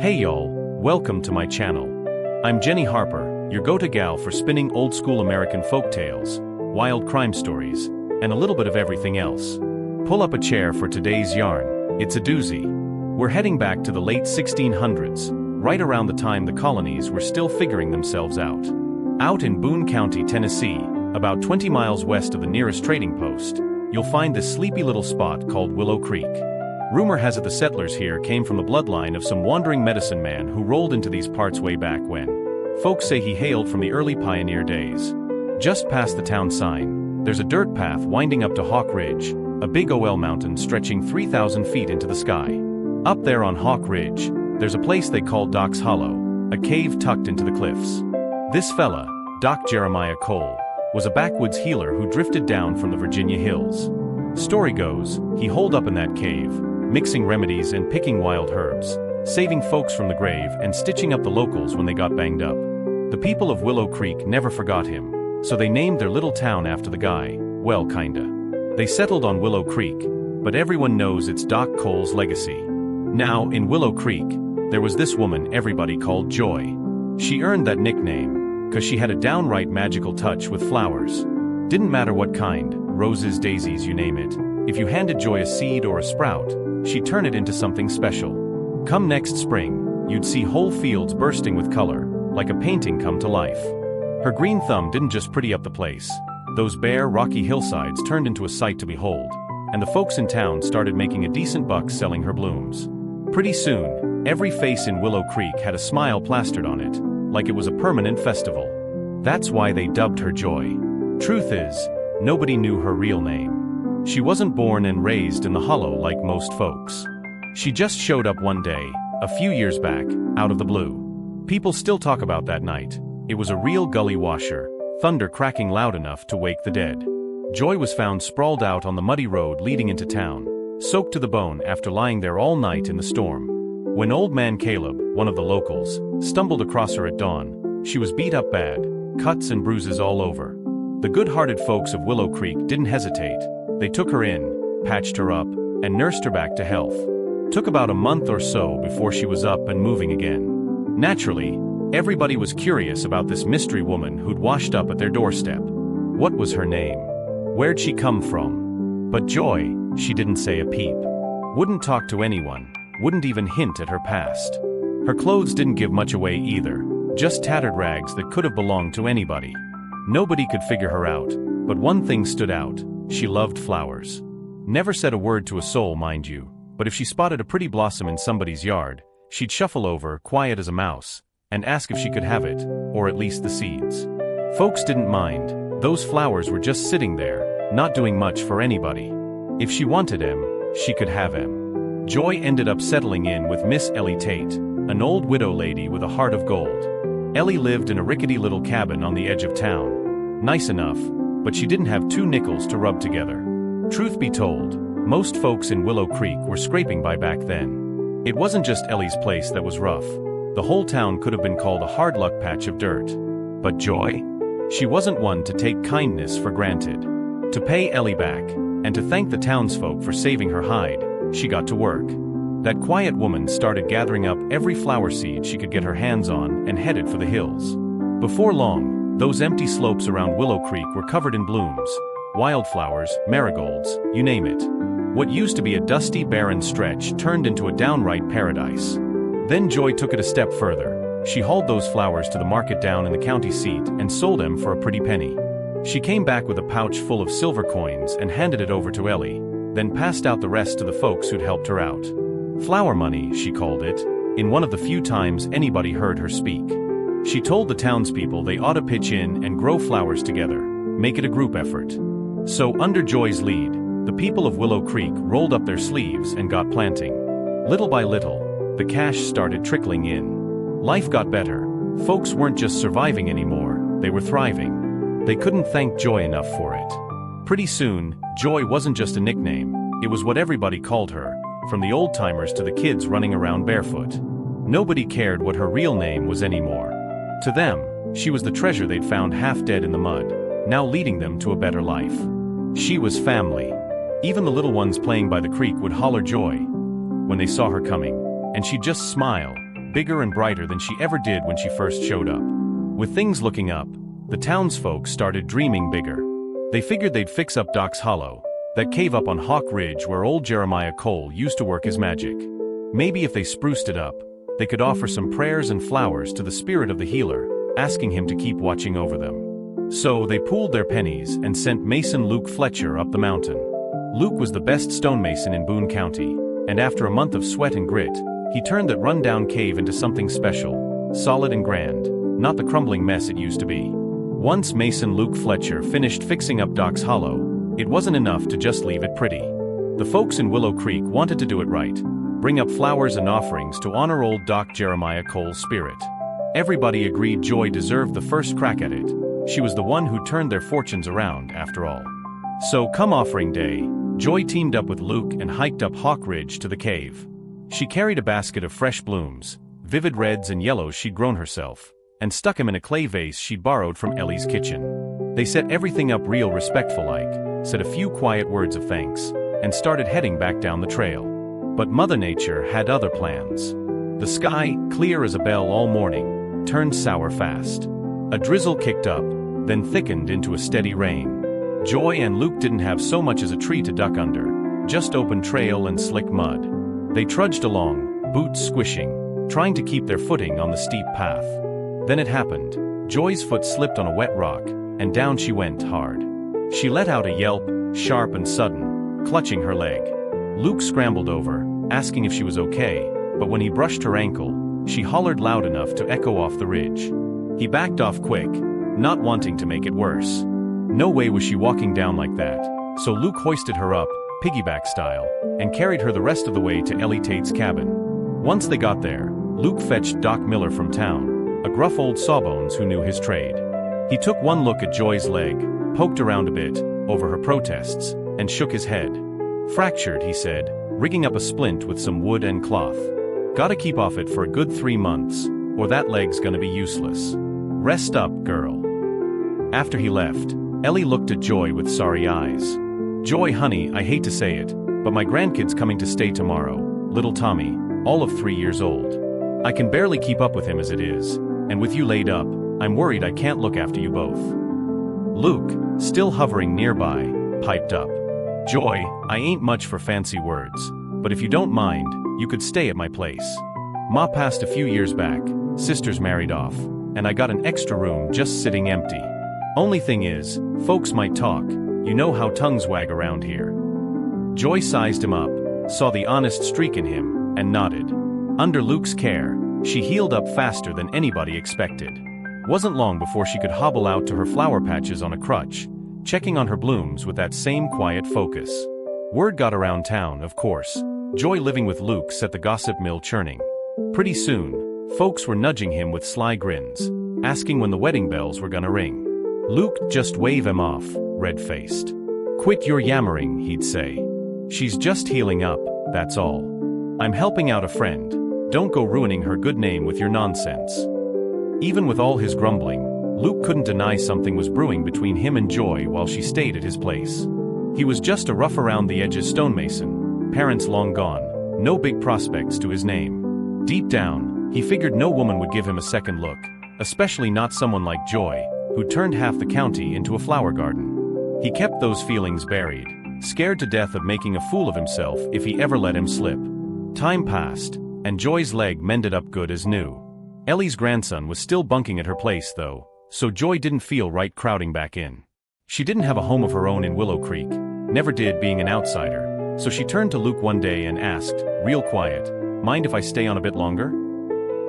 Hey y'all, welcome to my channel. I'm Jenny Harper, your go-to gal for spinning old-school American folk tales, wild crime stories, and a little bit of everything else. Pull up a chair for today's yarn. It's a doozy. We're heading back to the late 1600s, right around the time the colonies were still figuring themselves out. Out in Boone County, Tennessee, about 20 miles west of the nearest trading post, you'll find this sleepy little spot called Willow Creek. Rumor has it the settlers here came from the bloodline of some wandering medicine man who rolled into these parts way back when. Folks say he hailed from the early pioneer days. Just past the town sign, there's a dirt path winding up to Hawk Ridge, a big OL mountain stretching 3,000 feet into the sky. Up there on Hawk Ridge, there's a place they call Doc's Hollow, a cave tucked into the cliffs. This fella, Doc Jeremiah Cole, was a backwoods healer who drifted down from the Virginia hills. Story goes, he holed up in that cave, mixing remedies and picking wild herbs, saving folks from the grave and stitching up the locals when they got banged up. The people of Willow Creek never forgot him, so they named their little town after the guy, well kinda. They settled on Willow Creek, but everyone knows it's Doc Cole's legacy. Now, in Willow Creek, there was this woman everybody called Joy. She earned that nickname, 'cause she had a downright magical touch with flowers. Didn't matter what kind, roses, daisies, you name it. If you handed Joy a seed or a sprout, she'd turn it into something special. Come next spring, you'd see whole fields bursting with color, like a painting come to life. Her green thumb didn't just pretty up the place. Those bare, rocky hillsides turned into a sight to behold, and the folks in town started making a decent buck selling her blooms. Pretty soon, every face in Willow Creek had a smile plastered on it, like it was a permanent festival. That's why they dubbed her Joy. Truth is, nobody knew her real name. She wasn't born and raised in the hollow like most folks. She just showed up one day, a few years back, out of the blue. People still talk about that night. It was a real gully washer, thunder cracking loud enough to wake the dead. Joy was found sprawled out on the muddy road leading into town, soaked to the bone after lying there all night in the storm. When old man Caleb, one of the locals, stumbled across her at dawn, she was beat up bad, cuts and bruises all over. The good-hearted folks of Willow Creek didn't hesitate. They took her in, patched her up, and nursed her back to health. Took about a month or so before she was up and moving again. Naturally, everybody was curious about this mystery woman who'd washed up at their doorstep. What was her name? Where'd she come from? But Joy, she didn't say a peep. Wouldn't talk to anyone, wouldn't even hint at her past. Her clothes didn't give much away either, just tattered rags that could have belonged to anybody. Nobody could figure her out, but one thing stood out. She loved flowers. Never said a word to a soul, mind you, but if she spotted a pretty blossom in somebody's yard, she'd shuffle over, quiet as a mouse, and ask if she could have it, or at least the seeds. Folks didn't mind. Those flowers were just sitting there, not doing much for anybody. If she wanted him, she could have him. Joy ended up settling in with Miss Ellie Tate, an old widow lady with a heart of gold. Ellie lived in a rickety little cabin on the edge of town. Nice enough, but she didn't have 2 nickels to rub together. Truth be told, most folks in Willow Creek were scraping by back then. It wasn't just Ellie's place that was rough. The whole town could have been called a hard luck patch of dirt. But Joy? She wasn't one to take kindness for granted. To pay Ellie back, and to thank the townsfolk for saving her hide, she got to work. That quiet woman started gathering up every flower seed she could get her hands on and headed for the hills. Before long, those empty slopes around Willow Creek were covered in blooms. Wildflowers, marigolds, you name it. What used to be a dusty, barren stretch turned into a downright paradise. Then Joy took it a step further. She hauled those flowers to the market down in the county seat and sold them for a pretty penny. She came back with a pouch full of silver coins and handed it over to Ellie, then passed out the rest to the folks who'd helped her out. Flower money, she called it, in one of the few times anybody heard her speak. She told the townspeople they ought to pitch in and grow flowers together, make it a group effort. So under Joy's lead, the people of Willow Creek rolled up their sleeves and got planting. Little by little, the cash started trickling in. Life got better. Folks weren't just surviving anymore, they were thriving. They couldn't thank Joy enough for it. Pretty soon, Joy wasn't just a nickname, it was what everybody called her, from the old-timers to the kids running around barefoot. Nobody cared what her real name was anymore. To them, she was the treasure they'd found half dead in the mud, now leading them to a better life. She was family. Even the little ones playing by the creek would holler joy when they saw her coming, and she'd just smile, bigger and brighter than she ever did when she first showed up. With things looking up, the townsfolk started dreaming bigger. They figured they'd fix up Doc's Hollow, that cave up on Hawk Ridge where old Jeremiah Cole used to work his magic. Maybe if they spruced it up, they could offer some prayers and flowers to the spirit of the healer, asking him to keep watching over them. So they pooled their pennies and sent Mason Luke Fletcher up the mountain. Luke was the best stonemason in Boone County, and after a month of sweat and grit, he turned that run-down cave into something special, solid and grand, not the crumbling mess it used to be. Once Mason Luke Fletcher finished fixing up Doc's Hollow, it wasn't enough to just leave it pretty. The folks in Willow Creek wanted to do it right, bring up flowers and offerings to honor old Doc Jeremiah Cole's spirit. Everybody agreed Joy deserved the first crack at it. She was the one who turned their fortunes around, after all. So come offering day, Joy teamed up with Luke and hiked up Hawk Ridge to the cave. She carried a basket of fresh blooms, vivid reds and yellows she'd grown herself, and stuck him in a clay vase she'd borrowed from Ellie's kitchen. They set everything up real respectful-like, said a few quiet words of thanks, and started heading back down the trail. But Mother Nature had other plans. The sky, clear as a bell all morning, turned sour fast. A drizzle kicked up, then thickened into a steady rain. Joy and Luke didn't have so much as a tree to duck under, just open trail and slick mud. They trudged along, boots squishing, trying to keep their footing on the steep path. Then it happened. Joy's foot slipped on a wet rock, and down she went hard. She let out a yelp, sharp and sudden, clutching her leg. Luke scrambled over, asking if she was okay, but when he brushed her ankle, she hollered loud enough to echo off the ridge. He backed off quick, not wanting to make it worse. No way was she walking down like that, so Luke hoisted her up, piggyback style, and carried her the rest of the way to Ellie Tate's cabin. Once they got there, Luke fetched Doc Miller from town, a gruff old sawbones who knew his trade. He took one look at Joy's leg, poked around a bit, over her protests, and shook his head. Fractured, he said, rigging up a splint with some wood and cloth. Gotta keep off it for a good 3 months, or that leg's gonna be useless. Rest up, girl. After he left, Ellie looked at Joy with sorry eyes. Joy, honey, I hate to say it, but my grandkid's coming to stay tomorrow, little Tommy, all of 3 years old. I can barely keep up with him as it is, and with you laid up, I'm worried I can't look after you both. Luke, still hovering nearby, piped up. Joy, I ain't much for fancy words, but if you don't mind, you could stay at my place. Ma passed a few years back, sisters married off, and I got an extra room just sitting empty. Only thing is, folks might talk, you know how tongues wag around here. Joy sized him up, saw the honest streak in him, and nodded. Under Luke's care, she healed up faster than anybody expected. Wasn't long before she could hobble out to her flower patches on a crutch, checking on her blooms with that same quiet focus. Word got around town, of course. Joy living with Luke set the gossip mill churning. Pretty soon, folks were nudging him with sly grins, asking when the wedding bells were gonna ring. Luke just wave him off, red-faced. Quit your yammering, he'd say. She's just healing up, that's all. I'm helping out a friend. Don't go ruining her good name with your nonsense. Even with all his grumbling, Luke couldn't deny something was brewing between him and Joy while she stayed at his place. He was just a rough-around-the-edges stonemason, parents long gone, no big prospects to his name. Deep down, he figured no woman would give him a second look, especially not someone like Joy, who turned half the county into a flower garden. He kept those feelings buried, scared to death of making a fool of himself if he ever let him slip. Time passed, and Joy's leg mended up good as new. Ellie's grandson was still bunking at her place though, so Joy didn't feel right crowding back in. She didn't have a home of her own in Willow Creek, never did being an outsider, so she turned to Luke one day and asked, real quiet, mind if I stay on a bit longer?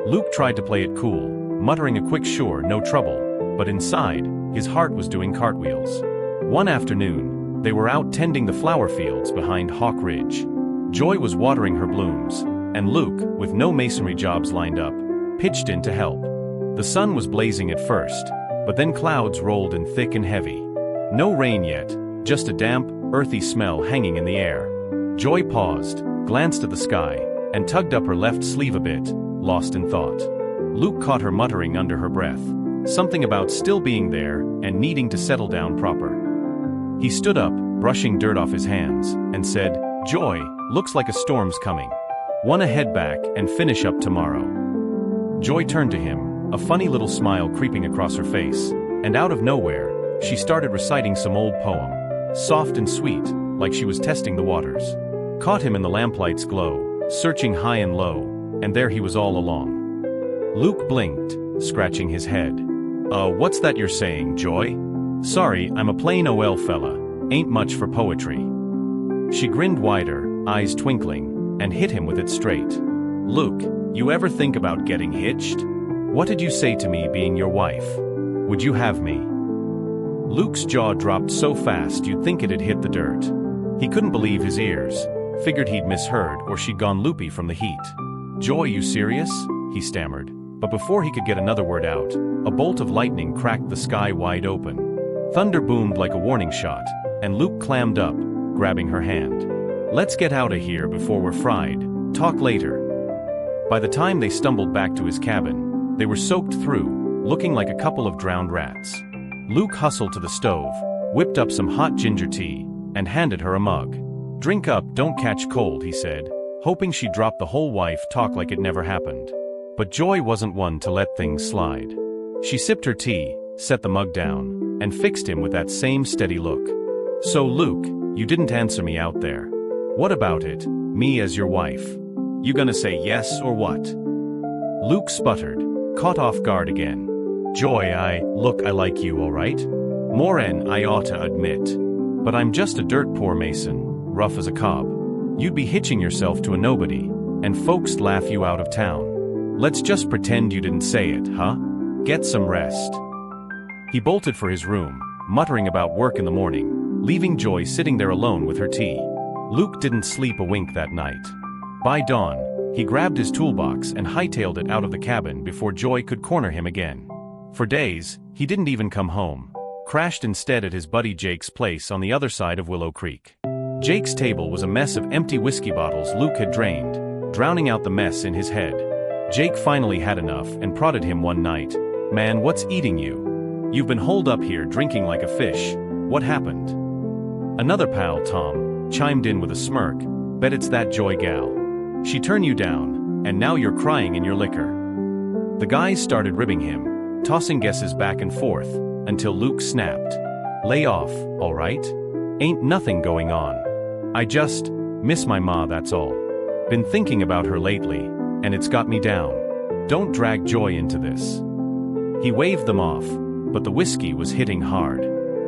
Luke tried to play it cool, muttering a quick sure, no trouble, but inside, his heart was doing cartwheels. One afternoon, they were out tending the flower fields behind Hawk Ridge. Joy was watering her blooms, and Luke, with no masonry jobs lined up, pitched in to help. The sun was blazing at first, but then clouds rolled in thick and heavy. No rain yet, just a damp, earthy smell hanging in the air. Joy paused, glanced at the sky, and tugged up her left sleeve a bit, lost in thought. Luke caught her muttering under her breath, something about still being there and needing to settle down proper. He stood up, brushing dirt off his hands, and said, Joy, looks like a storm's coming. Wanna head back and finish up tomorrow. Joy turned to him, a funny little smile creeping across her face, and out of nowhere, she started reciting some old poem, soft and sweet, like she was testing the waters. Caught him in the lamplight's glow, searching high and low, and there he was all along. Luke blinked, scratching his head. What's that you're saying, Joy? Sorry, I'm a plain OL fella, ain't much for poetry. She grinned wider, eyes twinkling, and hit him with it straight. Luke, you ever think about getting hitched? What did you say to me being your wife? Would you have me? Luke's jaw dropped so fast you'd think it'd hit the dirt. He couldn't believe his ears, figured he'd misheard or she'd gone loopy from the heat. Joy, you serious? He stammered. But before he could get another word out, a bolt of lightning cracked the sky wide open. Thunder boomed like a warning shot, and Luke clammed up, grabbing her hand. Let's get out of here before we're fried. Talk later. By the time they stumbled back to his cabin, they were soaked through, looking like a couple of drowned rats. Luke hustled to the stove, whipped up some hot ginger tea, and handed her a mug. Drink up, don't catch cold, he said, hoping she'd drop the whole wife talk like it never happened. But Joy wasn't one to let things slide. She sipped her tea, set the mug down, and fixed him with that same steady look. So Luke, you didn't answer me out there. What about it, me as your wife? You gonna say yes or what? Luke sputtered, caught off guard again. Joy, I like you, alright? More'n I ought to admit. But I'm just a dirt poor mason, rough as a cob. You'd be hitching yourself to a nobody, and folks laugh you out of town. Let's just pretend you didn't say it, huh? Get some rest. He bolted for his room, muttering about work in the morning, leaving Joy sitting there alone with her tea. Luke didn't sleep a wink that night. By dawn, he grabbed his toolbox and hightailed it out of the cabin before Joy could corner him again. For days, he didn't even come home, crashed instead at his buddy Jake's place on the other side of Willow Creek. Jake's table was a mess of empty whiskey bottles Luke had drained, drowning out the mess in his head. Jake finally had enough and prodded him one night. Man, what's eating you? You've been holed up here drinking like a fish. What happened? Another pal, Tom, chimed in with a smirk. Bet it's that Joy gal. She turned you down, and now you're crying in your liquor. The guys started ribbing him, tossing guesses back and forth, until Luke snapped. Lay off, all right? Ain't nothing going on. I just miss my ma, that's all. Been thinking about her lately, and it's got me down. Don't drag Joy into this. He waved them off, but the whiskey was hitting hard.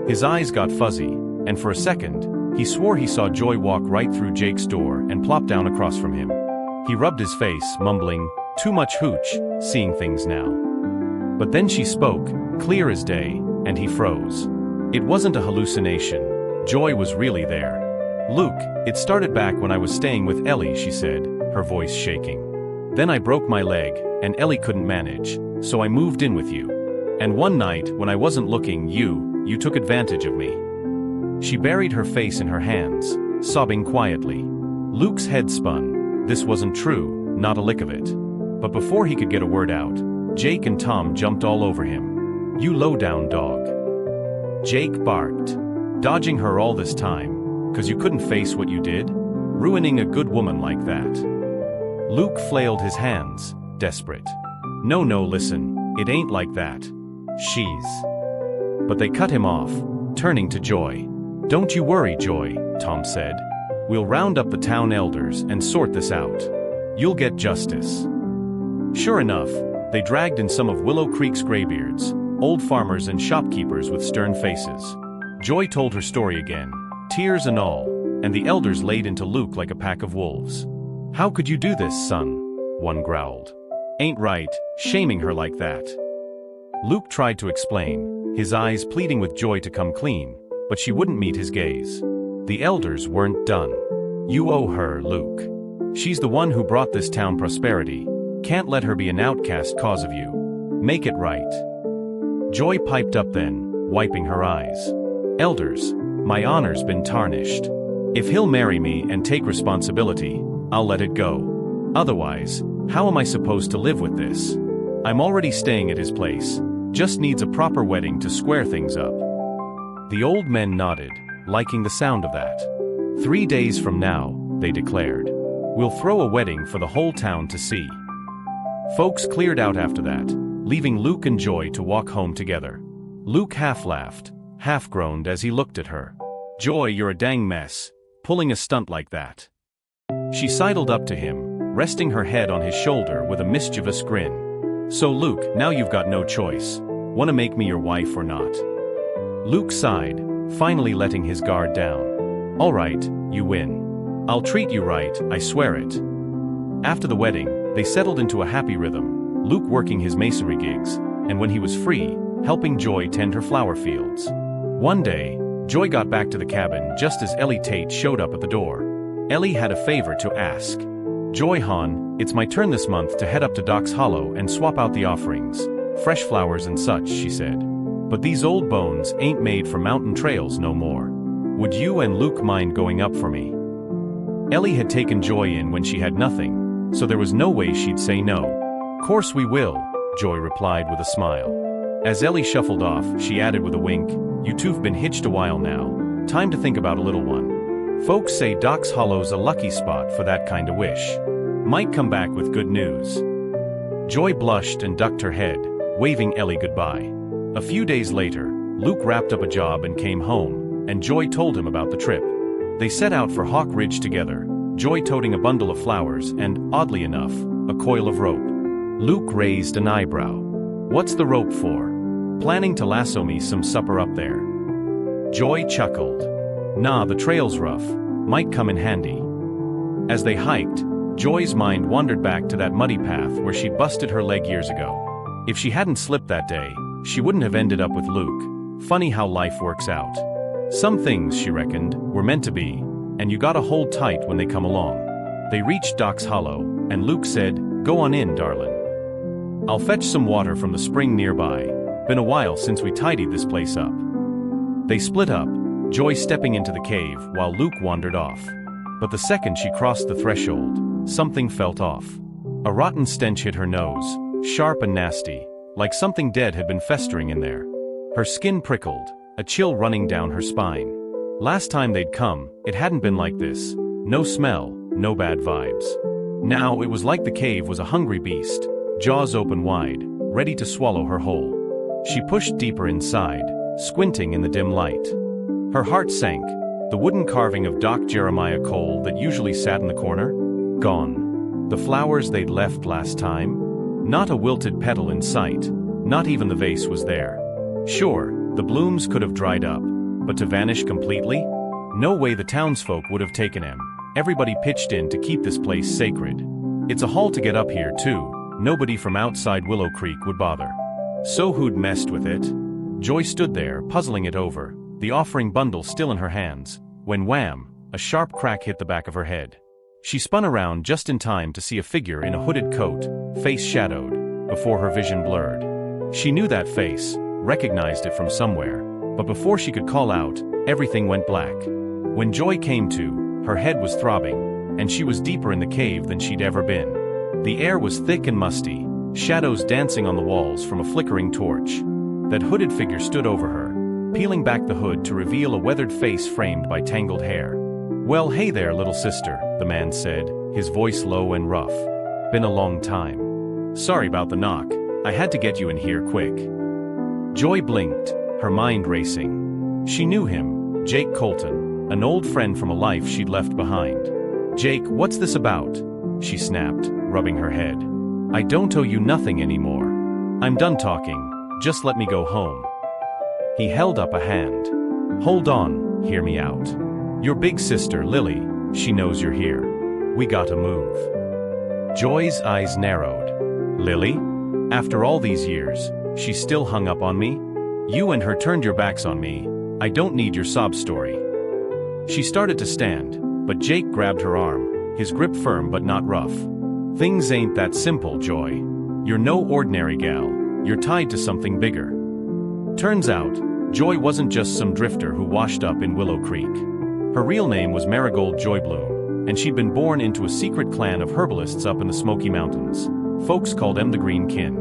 His eyes got fuzzy, and for a second, he swore he saw Joy walk right through Jake's door and plop down across from him. He rubbed his face, mumbling, "Too much hooch, seeing things now." But then she spoke, clear as day, and he froze. It wasn't a hallucination. Joy was really there. Luke, it started back when I was staying with Ellie, she said, her voice shaking. Then I broke my leg, and Ellie couldn't manage, so I moved in with you. And one night, when I wasn't looking, you took advantage of me. She buried her face in her hands, sobbing quietly. Luke's head spun. This wasn't true, not a lick of it. But before he could get a word out, Jake and Tom jumped all over him. You low-down dog. Jake barked. Dodging her all this time, 'cause you couldn't face what you did? Ruining a good woman like that. Luke flailed his hands, desperate. No, listen, it ain't like that. She's... But they cut him off, turning to Joy. Don't you worry, Joy, Tom said. We'll round up the town elders and sort this out. You'll get justice. Sure enough, they dragged in some of Willow Creek's graybeards, old farmers and shopkeepers with stern faces. Joy told her story again, tears and all, and the elders laid into Luke like a pack of wolves. How could you do this, son? One growled. Ain't right, shaming her like that. Luke tried to explain, his eyes pleading with Joy to come clean, but she wouldn't meet his gaze. The elders weren't done. You owe her, Luke. She's the one who brought this town prosperity. Can't let her be an outcast cause of you. Make it right. Joy piped up then, wiping her eyes. Elders, my honor's been tarnished. If he'll marry me and take responsibility, I'll let it go. Otherwise, how am I supposed to live with this? I'm already staying at his place, just needs a proper wedding to square things up. The old men nodded, liking the sound of that. 3 days from now, they declared. We'll throw a wedding for the whole town to see. Folks cleared out after that, leaving Luke and Joy to walk home together. Luke half laughed, half groaned as he looked at her. "Joy, you're a dang mess, pulling a stunt like that." She sidled up to him, resting her head on his shoulder with a mischievous grin. "So Luke, now you've got no choice. Wanna make me your wife or not?" Luke sighed, finally letting his guard down. "All right, you win. I'll treat you right, I swear it." After the wedding, they settled into a happy rhythm, Luke working his masonry gigs, and when he was free, helping Joy tend her flower fields. One day, Joy got back to the cabin just as Ellie Tate showed up at the door. Ellie had a favor to ask. "Joy hon, it's my turn this month to head up to Doc's Hollow and swap out the offerings, fresh flowers and such," she said. "But these old bones ain't made for mountain trails no more. Would you and Luke mind going up for me?" Ellie had taken Joy in when she had nothing, so there was no way she'd say no. "Course we will," Joy replied with a smile. As Ellie shuffled off, she added with a wink, "You two've been hitched a while now. Time to think about a little one. Folks say Doc's Hollow's a lucky spot for that kind of wish. Might come back with good news." Joy blushed and ducked her head, waving Ellie goodbye. A few days later, Luke wrapped up a job and came home, and Joy told him about the trip. They set out for Hawk Ridge together, Joy toting a bundle of flowers and, oddly enough, a coil of rope. Luke raised an eyebrow. "What's the rope for? Planning to lasso me some supper up there?" Joy chuckled. "Nah, the trail's rough. Might come in handy." As they hiked, Joy's mind wandered back to that muddy path where she'd busted her leg years ago. If she hadn't slipped that day, she wouldn't have ended up with Luke. Funny how life works out. Some things, she reckoned, were meant to be, and you gotta hold tight when they come along. They reached Doc's Hollow, and Luke said, "Go on in, darlin'. I'll fetch some water from the spring nearby. Been a while since we tidied this place up." They split up, Joy stepping into the cave while Luke wandered off. But the second she crossed the threshold, something felt off. A rotten stench hit her nose, sharp and nasty, like something dead had been festering in there. Her skin prickled, a chill running down her spine. Last time they'd come, it hadn't been like this. No smell, no bad vibes. Now it was like the cave was a hungry beast, jaws open wide, ready to swallow her whole. She pushed deeper inside, squinting in the dim light. Her heart sank, the wooden carving of Doc Jeremiah Cole that usually sat in the corner? Gone. The flowers they'd left last time? Not a wilted petal in sight, not even the vase was there. Sure, the blooms could have dried up, but to vanish completely? No way the townsfolk would have taken him. Everybody pitched in to keep this place sacred. It's a haul to get up here too, nobody from outside Willow Creek would bother. So who'd messed with it? Joy stood there, puzzling it over, the offering bundle still in her hands, when wham, a sharp crack hit the back of her head. She spun around just in time to see a figure in a hooded coat, face shadowed, before her vision blurred. She knew that face, recognized it from somewhere, but before she could call out, everything went black. When Joy came to, her head was throbbing, and she was deeper in the cave than she'd ever been. The air was thick and musty, shadows dancing on the walls from a flickering torch. That hooded figure stood over her, peeling back the hood to reveal a weathered face framed by tangled hair. "Well, hey there, little sister," the man said, his voice low and rough. "Been a long time. Sorry about the knock, I had to get you in here quick." Joy blinked, her mind racing. She knew him, Jake Colton, an old friend from a life she'd left behind. "Jake, what's this about?" she snapped, rubbing her head. "I don't owe you nothing anymore. I'm done talking, just let me go home." He held up a hand. "Hold on, hear me out. Your big sister, Lily, she knows you're here. We gotta move." Joy's eyes narrowed. "Lily? After all these years, she's still hung up on me? You and her turned your backs on me. I don't need your sob story." She started to stand, but Jake grabbed her arm, his grip firm but not rough. "Things ain't that simple, Joy. You're no ordinary gal, you're tied to something bigger." Turns out, Joy wasn't just some drifter who washed up in Willow Creek. Her real name was Marigold Joybloom, and she'd been born into a secret clan of herbalists up in the Smoky Mountains. Folks called them the Green Kin.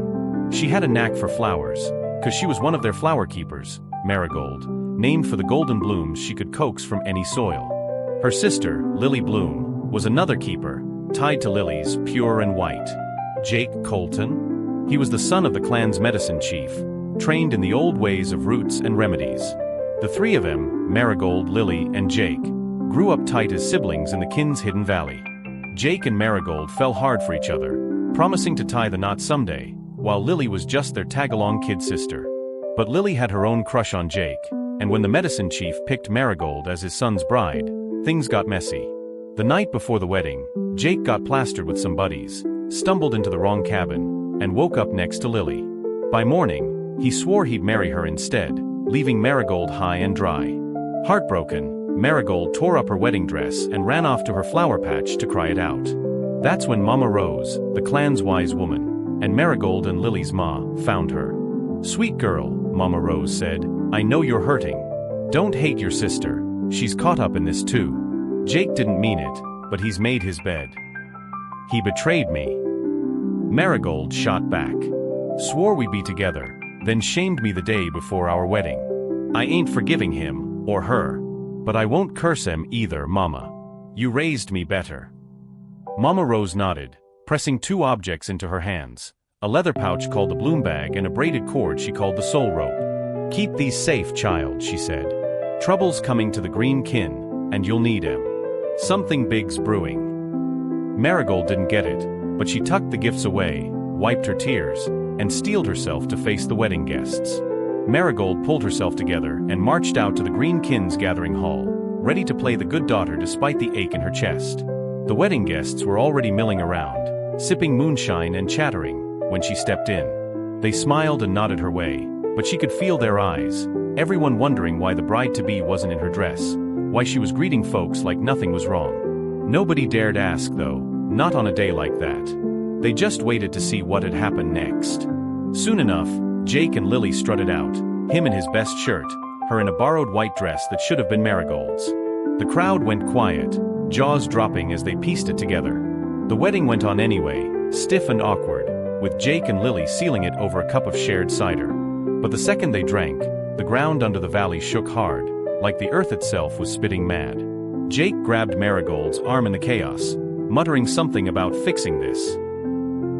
She had a knack for flowers, 'cause she was one of their flower keepers, Marigold, named for the golden blooms she could coax from any soil. Her sister, Lily Bloom, was another keeper, tied to lilies, pure and white. Jake Colton? He was the son of the clan's medicine chief, trained in the old ways of roots and remedies. The three of them, Marigold, Lily, and Jake, grew up tight as siblings in the kin's hidden valley. Jake and Marigold fell hard for each other, promising to tie the knot someday, while Lily was just their tag-along kid sister. But Lily had her own crush on Jake, and when the medicine chief picked Marigold as his son's bride, things got messy. The night before the wedding, Jake got plastered with some buddies, stumbled into the wrong cabin, and woke up next to Lily. By morning, he swore he'd marry her instead, leaving Marigold high and dry. Heartbroken, Marigold tore up her wedding dress and ran off to her flower patch to cry it out. That's when Mama Rose, the clan's wise woman, and Marigold and Lily's ma, found her. "Sweet girl," Mama Rose said, "I know you're hurting. Don't hate your sister, she's caught up in this too. Jake didn't mean it, but he's made his bed. He betrayed me." Marigold shot back. "Swore we'd be together, then shamed me the day before our wedding. I ain't forgiving him, or her. But I won't curse him either, Mama. You raised me better." Mama Rose nodded, pressing two objects into her hands, a leather pouch called the bloom bag and a braided cord she called the soul rope. "Keep these safe, child," she said. "Trouble's coming to the green kin, and you'll need 'em. Something big's brewing." Marigold didn't get it, but she tucked the gifts away, wiped her tears, and steeled herself to face the wedding guests. Marigold pulled herself together and marched out to the Green Kin's gathering hall, ready to play the good daughter despite the ache in her chest. The wedding guests were already milling around, sipping moonshine and chattering, when she stepped in. They smiled and nodded her way, but she could feel their eyes, everyone wondering why the bride-to-be wasn't in her dress, why she was greeting folks like nothing was wrong. Nobody dared ask though, not on a day like that. They just waited to see what had happened next. Soon enough, Jake and Lily strutted out, him in his best shirt, her in a borrowed white dress that should have been Marigold's. The crowd went quiet, jaws dropping as they pieced it together. The wedding went on anyway, stiff and awkward, with Jake and Lily sealing it over a cup of shared cider. But the second they drank, the ground under the valley shook hard, like the earth itself was spitting mad. Jake grabbed Marigold's arm in the chaos, muttering something about fixing this.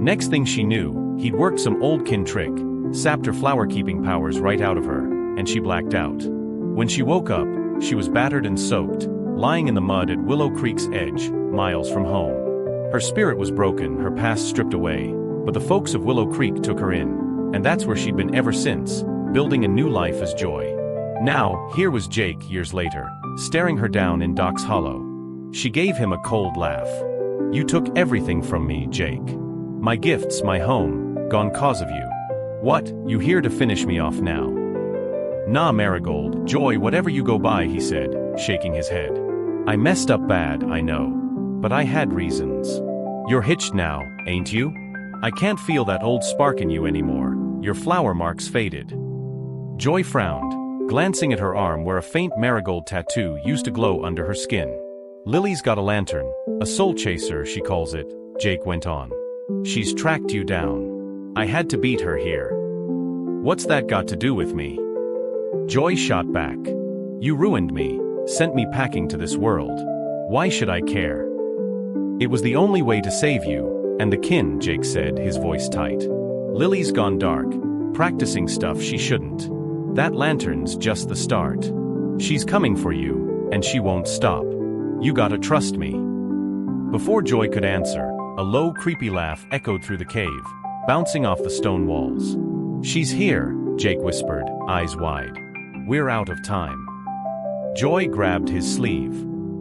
Next thing she knew, he'd worked some old kin trick, sapped her flower-keeping powers right out of her, and she blacked out. When she woke up, she was battered and soaked, lying in the mud at Willow Creek's edge, miles from home. Her spirit was broken, her past stripped away, but the folks of Willow Creek took her in, and that's where she'd been ever since, building a new life as Joy. Now, here was Jake years later, staring her down in Doc's Hollow. She gave him a cold laugh. "You took everything from me, Jake. My gifts, my home, gone cause of you. What, you here to finish me off now?" "Nah, Marigold, Joy, whatever you go by," he said, shaking his head. "I messed up bad, I know. But I had reasons. You're hitched now, ain't you? I can't feel that old spark in you anymore, your flower mark's faded." Joy frowned, glancing at her arm where a faint marigold tattoo used to glow under her skin. "Lily's got a lantern, a soul chaser she calls it," Jake went on. "She's tracked you down. I had to beat her here." "What's that got to do with me?" Joy shot back. "You ruined me, sent me packing to this world. Why should I care?" "It was the only way to save you, and the kin," Jake said, his voice tight. "Lily's gone dark, practicing stuff she shouldn't. That lantern's just the start. She's coming for you, and she won't stop. You gotta trust me." Before Joy could answer, a low, creepy laugh echoed through the cave, bouncing off the stone walls. "She's here," Jake whispered, eyes wide. "We're out of time." Joy grabbed his sleeve.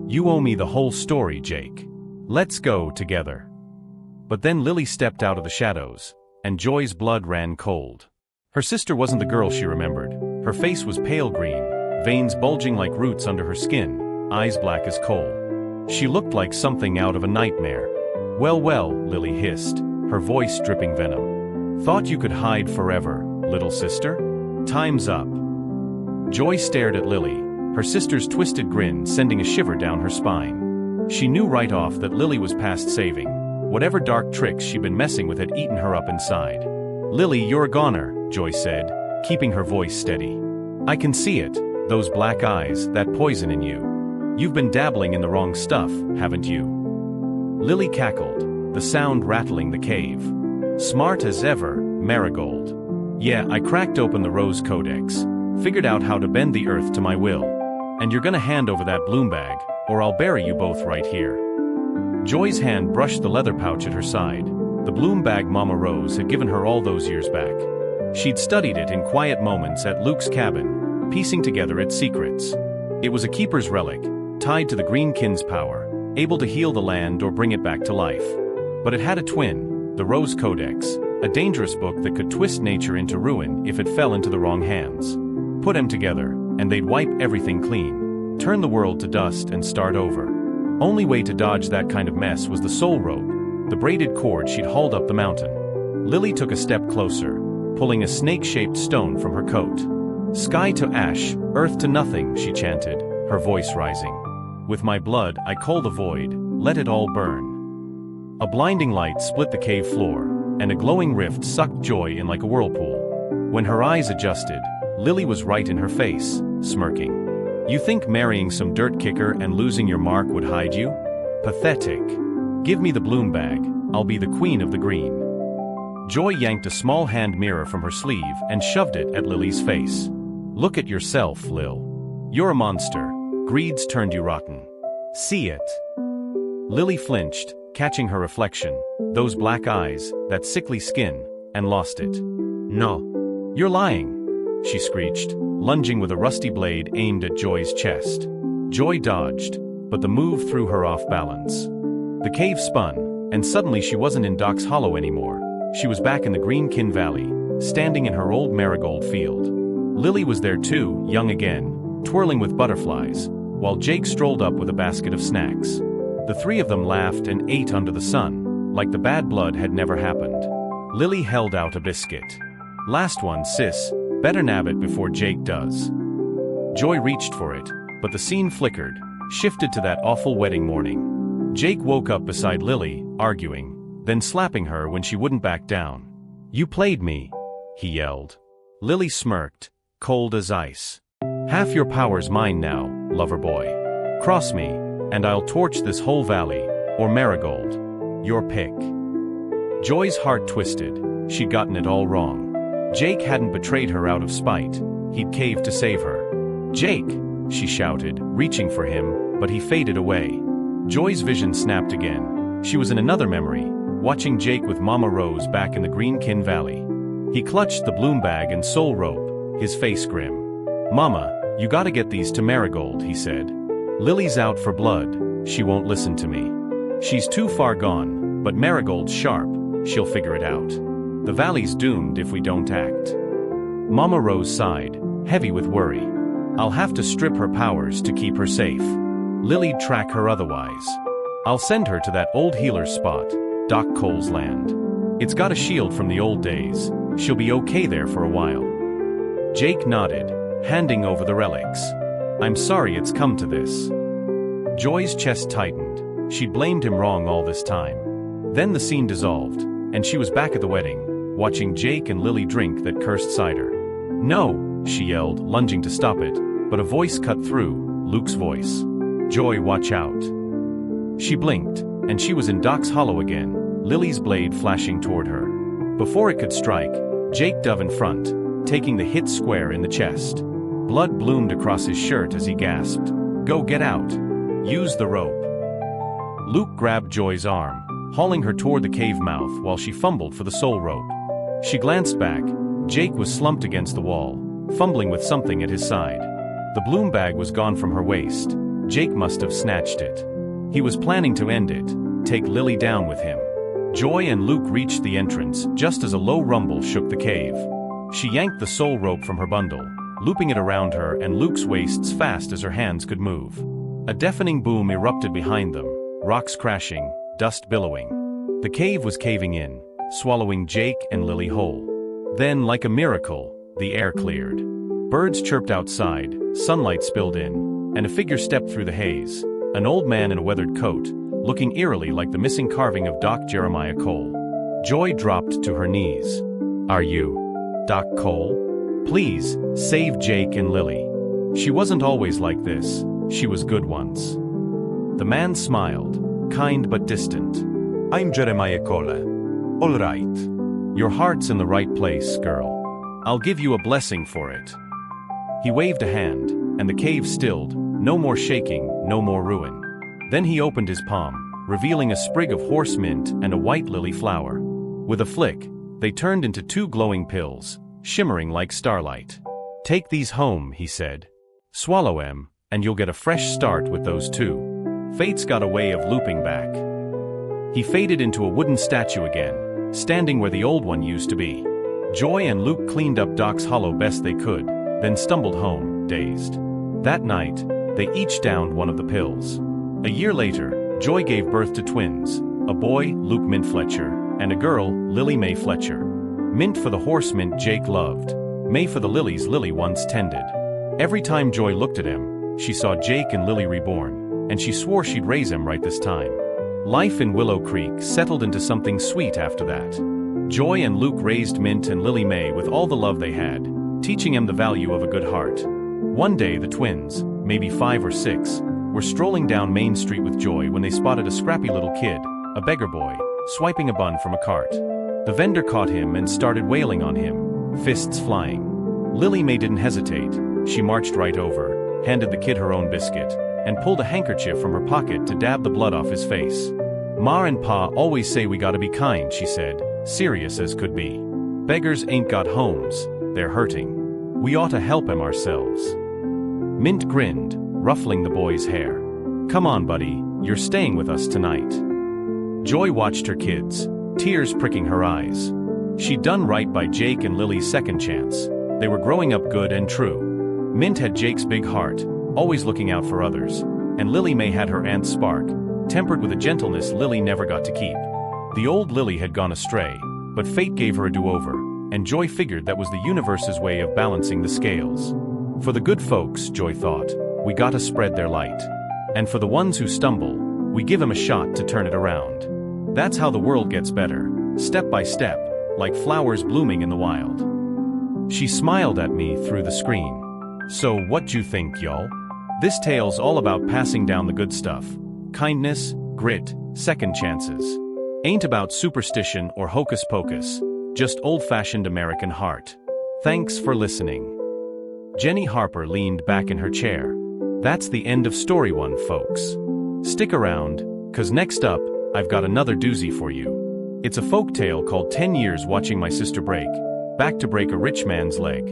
"You owe me the whole story, Jake. Let's go together." But then Lily stepped out of the shadows, and Joy's blood ran cold. Her sister wasn't the girl she remembered. Her face was pale green, veins bulging like roots under her skin, eyes black as coal. She looked like something out of a nightmare. "Well, well," Lily hissed, her voice dripping venom. "Thought you could hide forever, little sister? Time's up." Joy stared at Lily, her sister's twisted grin sending a shiver down her spine. She knew right off that Lily was past saving. Whatever dark tricks she'd been messing with had eaten her up inside. "Lily, you're a goner," Joy said, keeping her voice steady. "I can see it, those black eyes, that poison in you. You've been dabbling in the wrong stuff, haven't you?" Lily cackled, the sound rattling the cave. Smart as ever, Marigold. Yeah, I cracked open the Rose Codex, figured out how to bend the earth to my will. And you're gonna hand over that bloom bag, or I'll bury you both right here. Joy's hand brushed the leather pouch at her side, the bloom bag Mama Rose had given her all those years back. She'd studied it in quiet moments at Luke's cabin, piecing together its secrets. It was a keeper's relic, tied to the Green Kin's power, able to heal the land or bring it back to life. But it had a twin, the Rose Codex, a dangerous book that could twist nature into ruin if it fell into the wrong hands. Put them together, and they'd wipe everything clean, turn the world to dust and start over. Only way to dodge that kind of mess was the soul rope, the braided cord she'd hauled up the mountain. Lily took a step closer, pulling a snake-shaped stone from her coat. Sky to ash, earth to nothing, she chanted, her voice rising. With my blood, I call the void, let it all burn. A blinding light split the cave floor, and a glowing rift sucked Joy in like a whirlpool. When her eyes adjusted, Lily was right in her face, smirking. You think marrying some dirt kicker and losing your mark would hide you? Pathetic. Give me the bloom bag, I'll be the queen of the green. Joy yanked a small hand mirror from her sleeve and shoved it at Lily's face. Look at yourself, Lil. You're a monster. Greed's turned you rotten. See it. Lily flinched, catching her reflection, those black eyes, that sickly skin, and lost it. No. You're lying, she screeched, lunging with a rusty blade aimed at Joy's chest. Joy dodged, but the move threw her off balance. The cave spun, and suddenly she wasn't in Doc's Hollow anymore. She was back in the Green Kin Valley, standing in her old marigold field. Lily was there too, young again, twirling with butterflies, while Jake strolled up with a basket of snacks. The three of them laughed and ate under the sun, like the bad blood had never happened. Lily held out a biscuit. Last one, sis, better nab it before Jake does. Joy reached for it, but the scene flickered, shifted to that awful wedding morning. Jake woke up beside Lily, arguing, then slapping her when she wouldn't back down. You played me, he yelled. Lily smirked, cold as ice. Half your power's mine now, lover boy. Cross me, and I'll torch this whole valley, or Marigold. Your pick. Joy's heart twisted, she'd gotten it all wrong. Jake hadn't betrayed her out of spite, he'd caved to save her. Jake, she shouted, reaching for him, but he faded away. Joy's vision snapped again. She was in another memory, watching Jake with Mama Rose back in the Green Kin Valley. He clutched the bloom bag and soul rope, his face grim. Mama, you gotta get these to Marigold, he said. Lily's out for blood, she won't listen to me. She's too far gone, but Marigold's sharp, she'll figure it out. The valley's doomed if we don't act. Mama Rose sighed, heavy with worry. I'll have to strip her powers to keep her safe. Lily'd track her otherwise. I'll send her to that old healer's spot, Doc Cole's land. It's got a shield from the old days, she'll be okay there for a while. Jake nodded, handing over the relics. I'm sorry it's come to this. Joy's chest tightened, she'd blamed him wrong all this time. Then the scene dissolved, and she was back at the wedding, watching Jake and Lily drink that cursed cider. No, she yelled, lunging to stop it, but a voice cut through, Luke's voice. Joy, watch out. She blinked, and she was in Doc's Hollow again, Lily's blade flashing toward her. Before it could strike, Jake dove in front, taking the hit square in the chest. Blood bloomed across his shirt as he gasped. Go, get out. Use the rope. Luke grabbed Joy's arm, hauling her toward the cave mouth while she fumbled for the soul rope. She glanced back. Jake was slumped against the wall, fumbling with something at his side. The bloom bag was gone from her waist. Jake must have snatched it. He was planning to end it, take Lily down with him. Joy and Luke reached the entrance just as a low rumble shook the cave. She yanked the soul rope from her bundle, looping it around her and Luke's waists fast as her hands could move. A deafening boom erupted behind them, rocks crashing, dust billowing. The cave was caving in, swallowing Jake and Lily whole. Then, like a miracle, the air cleared. Birds chirped outside, sunlight spilled in, and a figure stepped through the haze, an old man in a weathered coat, looking eerily like the missing carving of Doc Jeremiah Cole. Joy dropped to her knees. Are you Doc Cole? Please, save Jake and Lily. She wasn't always like this, she was good once. The man smiled, kind but distant. I'm Jeremiah Cole. All right. Your heart's in the right place, girl. I'll give you a blessing for it." He waved a hand, and the cave stilled, no more shaking, no more ruin. Then he opened his palm, revealing a sprig of horse mint and a white lily flower. With a flick, they turned into two glowing pills, shimmering like starlight. "Take these home," he said. "Swallow 'em, and you'll get a fresh start with those two. Fate's got a way of looping back." He faded into a wooden statue again, standing where the old one used to be. Joy and Luke cleaned up Doc's hollow best they could, then stumbled home, dazed. That night, they each downed one of the pills. A year later, Joy gave birth to twins, a boy, Luke Mint Fletcher, and a girl, Lily May Fletcher. Mint for the horse Mint Jake loved, May for the lilies Lily once tended. Every time Joy looked at him, she saw Jake and Lily reborn, and she swore she'd raise him right this time. Life in Willow Creek settled into something sweet after that. Joy and Luke raised Mint and Lily May with all the love they had, teaching him the value of a good heart. One day the twins, maybe 5 or 6, were strolling down Main Street with Joy when they spotted a scrappy little kid, a beggar boy, swiping a bun from a cart. The vendor caught him and started wailing on him, fists flying. Lily May didn't hesitate. She marched right over, handed the kid her own biscuit, and pulled a handkerchief from her pocket to dab the blood off his face. "Ma and Pa always say we gotta be kind," she said, serious as could be. "Beggars ain't got homes, they're hurting. We ought to help 'em ourselves." Mint grinned, ruffling the boy's hair. "Come on, buddy, you're staying with us tonight." Joy watched her kids, tears pricking her eyes. She'd done right by Jake and Lily's second chance. They were growing up good and true. Mint had Jake's big heart, always looking out for others, and Lily May had her aunt's spark, tempered with a gentleness Lily never got to keep. The old Lily had gone astray, but fate gave her a do-over, and Joy figured that was the universe's way of balancing the scales. For the good folks, Joy thought, we gotta spread their light. And for the ones who stumble, we give them a shot to turn it around. That's how the world gets better, step by step, like flowers blooming in the wild. She smiled at me through the screen. "So what you think, y'all? This tale's all about passing down the good stuff. Kindness, grit, second chances. Ain't about superstition or hocus pocus, just old-fashioned American heart." Thanks for listening. Jenny Harper leaned back in her chair. That's the end of story 1, folks. Stick around, 'cause next up, I've got another doozy for you. It's a folktale called 10 Years Watching My Sister Break, Back to Break a Rich Man's Leg.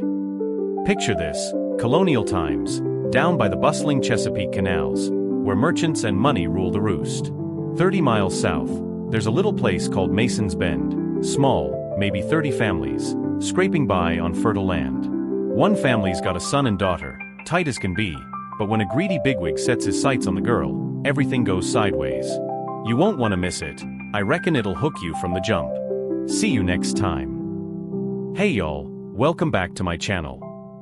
Picture this, colonial times, down by the bustling Chesapeake canals, where merchants and money rule the roost. 30 miles south, there's a little place called Mason's Bend, small, maybe 30 families, scraping by on fertile land. One family's got a son and daughter, tight as can be, but when a greedy bigwig sets his sights on the girl, everything goes sideways. You won't want to miss it. I reckon it'll hook you from the jump. See you next time. Hey y'all, welcome back to my channel.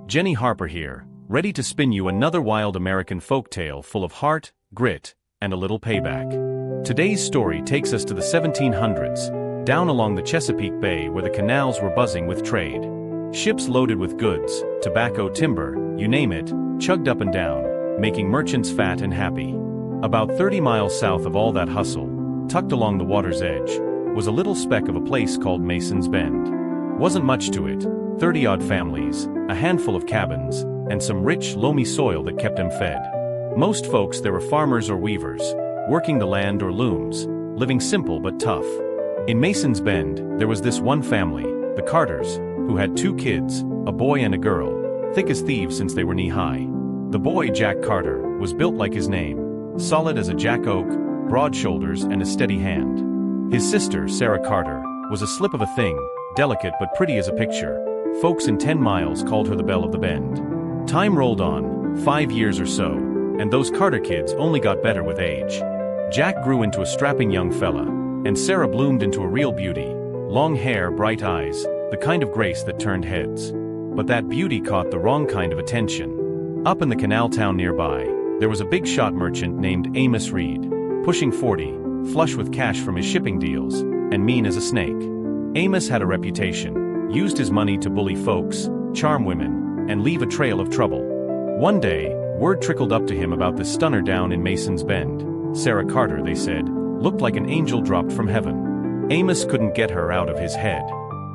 Jenny Harper here, ready to spin you another wild American folktale full of heart, grit, and a little payback. Today's story takes us to the 1700s, down along the Chesapeake Bay where the canals were buzzing with trade. Ships loaded with goods, tobacco, timber, you name it, chugged up and down, making merchants fat and happy. About 30 miles south of all that hustle, tucked along the water's edge, was a little speck of a place called Mason's Bend. Wasn't much to it, 30-odd families, a handful of cabins, and some rich, loamy soil that kept them fed. Most folks there were farmers or weavers, working the land or looms, living simple but tough. In Mason's Bend, there was this one family, the Carters, who had 2 kids, a boy and a girl, thick as thieves since they were knee-high. The boy, Jack Carter, was built like his name, solid as a jack oak, broad shoulders and a steady hand. His sister, Sarah Carter, was a slip of a thing, delicate but pretty as a picture. Folks in 10 miles called her the Belle of the Bend. Time rolled on, 5 years or so, and those Carter kids only got better with age. Jack grew into a strapping young fella, and Sarah bloomed into a real beauty. Long hair, bright eyes, the kind of grace that turned heads. But that beauty caught the wrong kind of attention. Up in the canal town nearby, there was a big shot merchant named Amos Reed, pushing 40, flush with cash from his shipping deals, and mean as a snake. Amos had a reputation, used his money to bully folks, charm women, and leave a trail of trouble. One day, word trickled up to him about this stunner down in Mason's Bend. Sarah Carter, they said, looked like an angel dropped from heaven. Amos couldn't get her out of his head.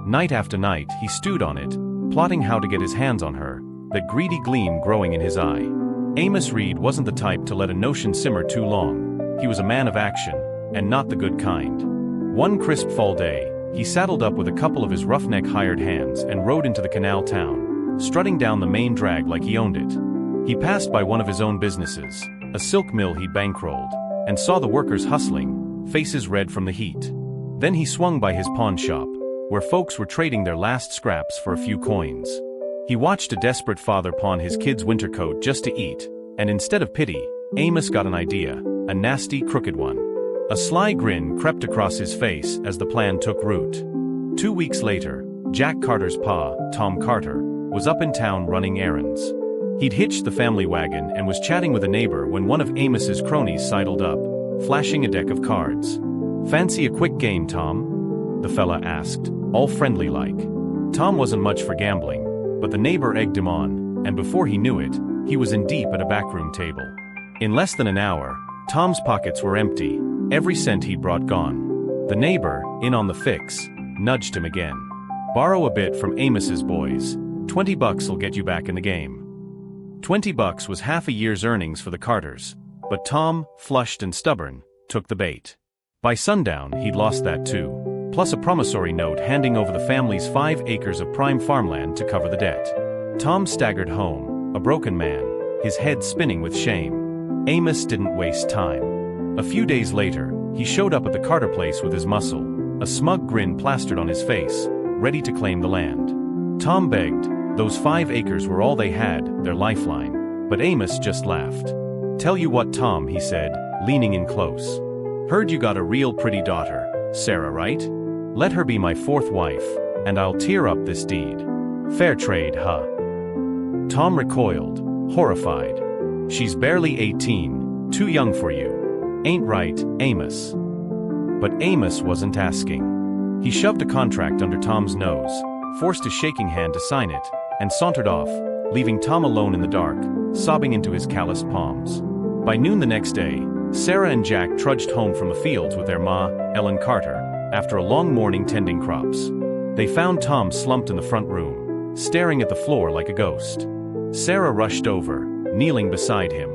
Night after night, he stewed on it, plotting how to get his hands on her, that greedy gleam growing in his eye. Amos Reed wasn't the type to let a notion simmer too long. He was a man of action, and not the good kind. One crisp fall day, he saddled up with a couple of his roughneck hired hands and rode into the canal town, strutting down the main drag like he owned it. He passed by one of his own businesses, a silk mill he'd bankrolled, and saw the workers hustling, faces red from the heat. Then he swung by his pawn shop, where folks were trading their last scraps for a few coins. He watched a desperate father pawn his kid's winter coat just to eat, and instead of pity, Amos got an idea, a nasty, crooked one. A sly grin crept across his face as the plan took root. 2 weeks later, Jack Carter's pa, Tom Carter, was up in town running errands. He'd hitched the family wagon and was chatting with a neighbor when one of Amos's cronies sidled up, flashing a deck of cards. "Fancy a quick game, Tom?" the fella asked, all friendly-like. Tom wasn't much for gambling, but the neighbor egged him on, and before he knew it, he was in deep at a backroom table. In less than an hour, Tom's pockets were empty, every cent he'd brought gone. The neighbor, in on the fix, nudged him again. "Borrow a bit from Amos's boys. $20'll get you back in the game." $20 was half a year's earnings for the Carters, but Tom, flushed and stubborn, took the bait. By sundown, he'd lost that too, plus a promissory note handing over the family's 5 acres of prime farmland to cover the debt. Tom staggered home, a broken man, his head spinning with shame. Amos didn't waste time. A few days later, he showed up at the Carter place with his muscle, a smug grin plastered on his face, ready to claim the land. Tom begged. Those 5 acres were all they had, their lifeline. But Amos just laughed. "Tell you what, Tom," he said, leaning in close. "Heard you got a real pretty daughter, Sarah, right? Let her be my 4th wife, and I'll tear up this deed. Fair trade, huh?" Tom recoiled, horrified. "She's barely 18, too young for you. Ain't right, Amos." But Amos wasn't asking. He shoved a contract under Tom's nose, forced his shaking hand to sign it, and sauntered off, leaving Tom alone in the dark, sobbing into his calloused palms. By noon the next day, Sarah and Jack trudged home from the fields with their ma, Ellen Carter, after a long morning tending crops. They found Tom slumped in the front room, staring at the floor like a ghost. Sarah rushed over, kneeling beside him.